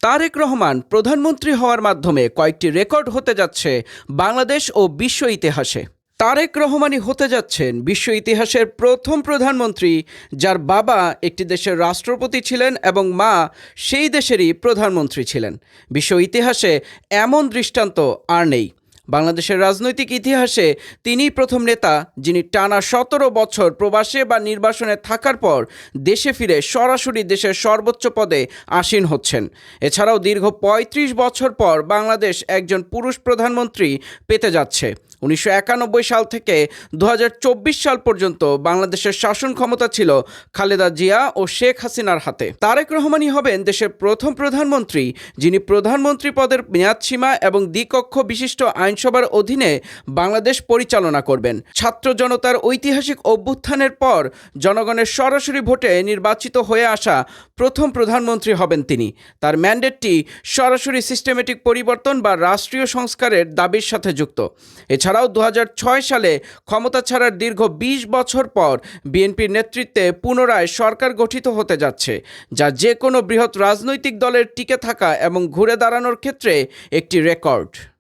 তারেক রহমান প্রধানমন্ত্রী হওয়ার মাধ্যমে কয়েকটি রেকর্ড হতে যাচ্ছে বাংলাদেশ ও বিশ্ব ইতিহাসে। তারেক রহমানই হতে যাচ্ছেন বিশ্ব ইতিহাসের প্রথম প্রধানমন্ত্রী যার বাবা একটি দেশের রাষ্ট্রপতি ছিলেন এবং মা সেই দেশেরই প্রধানমন্ত্রী ছিলেন। বিশ্ব ইতিহাসে এমন দৃষ্টান্ত আর নেই। বাংলাদেশের রাজনৈতিক ইতিহাসে তিনিই প্রথম নেতা যিনি টানা ১৭ বছর প্রবাসে বা নির্বাসনে থাকার পর দেশে ফিরে সরাসরি দেশের সর্বোচ্চ পদে আসীন হচ্ছেন। এছাড়াও দীর্ঘ ৩৫ বছর পর বাংলাদেশ একজন পুরুষ প্রধানমন্ত্রী পেতে যাচ্ছে। ১৯৯১ সাল থেকে ২০২৪ সাল পর্যন্ত বাংলাদেশের শাসন ক্ষমতা ছিল খালেদা জিয়া ও শেখ হাসিনার হাতে। তারেক রহমানই হবেন দেশের প্রথম প্রধানমন্ত্রী যিনি প্রধানমন্ত্রী পদের মেয়াদসীমা এবং দ্বিকক্ষ বিশিষ্ট আইনসভার অধীনে বাংলাদেশ পরিচালনা করবেন। ছাত্র জনতার ঐতিহাসিক অভ্যুত্থানের পর জনগণের সরাসরি ভোটে নির্বাচিত হয়ে আসা প্রথম প্রধানমন্ত্রী হবেন তিনি। তার ম্যান্ডেটটি সরাসরি সিস্টেমেটিক পরিবর্তন বা রাষ্ট্রীয় সংস্কারের দাবির সাথে যুক্ত। এছাড়াও ২০০৬ সালে ক্ষমতা ছাড়ার দীর্ঘ ২০ বছর পর বিএনপির নেতৃত্বে পুনরায় সরকার গঠিত হতে যাচ্ছে, যা যে কোনো বৃহৎ রাজনৈতিক দলের টিকে থাকা এবং ঘুরে দাঁড়ানোর ক্ষেত্রে একটি রেকর্ড।